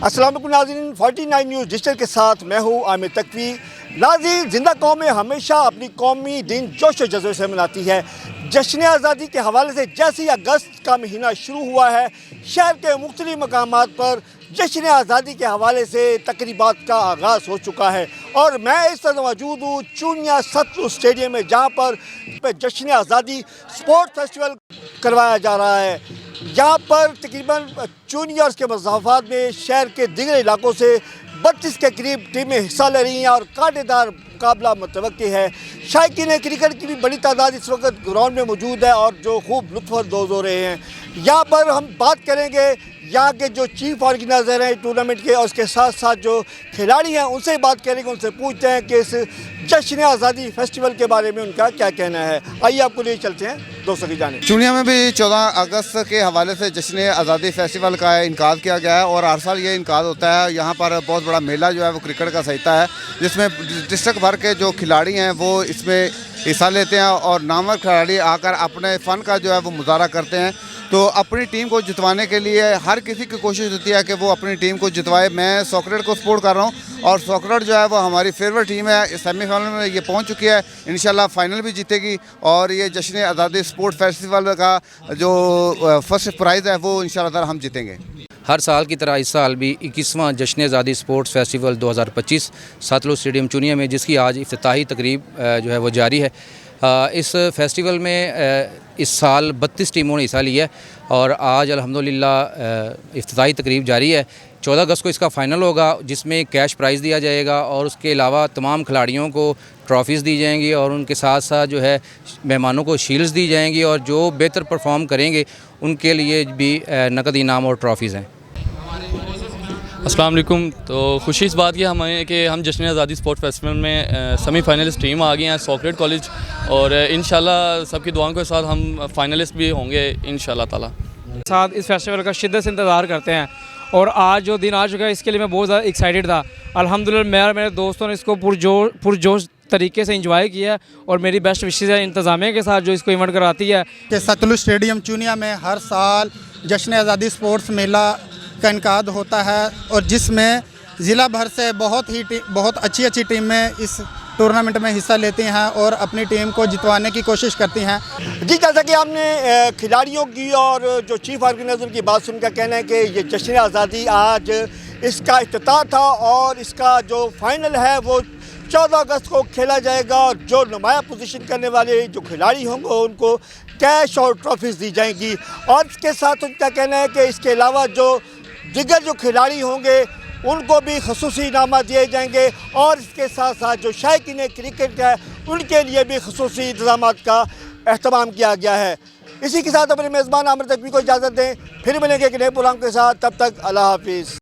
अस्सलाम वालेकुम नाज़रीन, 49 न्यूज़ डिजिटल के साथ मैं हूँ आमिर तकवी। नाज़रीन, जिंदा कौमें हमेशा अपनी कौमी दिन जोश व जज्बे से मनाती है। जश्न आज़ादी के हवाले से जैसे ही अगस्त का महीना शुरू हुआ है, शहर के मुख्तलिफ मकामात पर जश्न आज़ादी के हवाले से तकरीबात का आगाज़ हो चुका है। और मैं इस वक्त मौजूद हूँ चूनिया सतलुज स्टेडियम में, जहाँ पर जश्न आज़ादी स्पोर्ट्स फेस्टिवल करवाया जा रहा है। यहाँ पर तकरीबन चूनिया और उसके मज़ाफ़ात में शहर के दीगर इलाकों से 32 के करीब टीमें हिस्सा ले रही हैं और कांटेदार मुकाबला मुतवक्की है। शायकीन क्रिकेट की भी बड़ी तादाद इस वक्त ग्राउंड में मौजूद है और जो खूब लुत्फ़अंदोज़ हो रहे हैं। यहाँ पर हम बात करेंगे यहाँ के जो चीफ ऑर्गेनाइज़र हैं टूर्नामेंट के और उसके साथ साथ जो खिलाड़ी हैं उनसे बात करेंगे, उनसे पूछते हैं कि इस जश्न आज़ादी फेस्टिवल के बारे में उनका क्या कहना है। आइए आपको लिए चलते हैं दोस्तों की जानिब। चूनिया में भी 14 अगस्त के हवाले से जश्न आज़ादी फेस्टिवल का इनकाद किया गया है और हर साल ये इनकाद होता है। यहाँ पर बहुत बड़ा मेला जो है वो क्रिकेट का सजता है, जिसमें डिस्ट्रिक्ट भर के जो खिलाड़ी हैं वो इसमें हिस्सा लेते हैं और नामवर खिलाड़ी आकर अपने फ़न का जो है वो मुजाहरा करते हैं। तो अपनी टीम को जितवाने के लिए हर किसी की कोशिश होती है कि वो अपनी टीम को जितवाए। मैं सॉकरेट को सपोर्ट कर रहा हूँ और सॉकरेट जो है वो हमारी फेवरेट टीम है। सेमीफाइनल में ये पहुँच चुकी है, इंशाल्लाह फाइनल भी जीतेगी और ये जश्न आज़ादी स्पोर्ट फेस्टिवल का जो फर्स्ट प्राइज़ है वो इंशाल्लाह हम जीतेंगे। हर साल की तरह इस साल भी 21वां Jashn Azadi sports festival 2025 Sutlej stadium Chunian में, जिसकी आज इफ्तिताही तकरीब जो है वो जारी है। इस फेस्टिवल में इस साल 32 टीमों ने हिस्सा लिया है और आज अल्हम्दुलिल्लाह इफ्तिताही तकरीब जारी है। 14 अगस्त को इसका फ़ाइनल होगा, जिसमें कैश प्राइज़ दिया जाएगा और उसके अलावा तमाम खिलाड़ियों को ट्रॉफ़ीज़ दी जाएंगी और उनके साथ साथ जो है मेहमानों को शील्ड्स दी जाएंगी और जो बेहतर परफॉर्म करेंगे उनके लिए भी नकद इनाम और ट्रॉफ़ीज़ हैं। अस्सलाम वालेकुम। तो खुशी इस बात की हमें कि हम जश्न आज़ादी स्पोर्ट्स फेस्टिवल में सेमीफाइनलिस्ट टीम आ गई हैं सॉकरेट कॉलेज और इंशाल्लाह सबकी दुआओं के साथ हम फाइनलिस्ट भी होंगे इंशाल्लाह ताला। साथ इस फेस्टिवल का शिद्दत से इंतज़ार करते हैं और आज जो दिन आ चुका है इसके लिए मैं बहुत ज़्यादा एक्साइटेड था। अल्हम्दुलिल्लाह मैं और मेरे दोस्तों ने इसको पुरजोश तरीके से एंजॉय किया और मेरी बेस्ट विशेज़ है इंतज़ामिया के साथ जो इसको इवेंट कराती है। कि सतलुज स्टेडियम चूनिया में हर साल जश्न आज़ादी स्पोर्ट्स मेला का इनकाद होता है और जिसमें ज़िला भर से बहुत अच्छी टीमें इस टूर्नामेंट में हिस्सा लेती हैं और अपनी टीम को जितवाने की कोशिश करती हैं। जी, जैसा कि हमने खिलाड़ियों की और जो चीफ ऑर्गेनाइज़र की बात सुनकर कहना है कि ये जश्न आज़ादी आज इसका इफ्तिताह था और इसका जो फाइनल है वो 14 अगस्त को खेला जाएगा और जो नुमाया पोजीशन करने वाले जो खिलाड़ी होंगे उनको कैश और ट्रॉफीज़ दी जाएंगी। और इसके साथ उनका कहना है कि इसके अलावा जो दिगर जो खिलाड़ी होंगे उनको भी ख़ुसूसी इनाम दिए जाएंगे और इसके साथ साथ जो शायकीन क्रिकेट है उनके लिए भी ख़ुसूसी इंतज़ाम का अहतमाम किया गया है। इसी के साथ अपने मेज़बान आमिर तकवी को इजाज़त दें, फिर मिलेंगे एक नए प्रोग्राम के साथ। तब तक अल्लाह हाफिज़।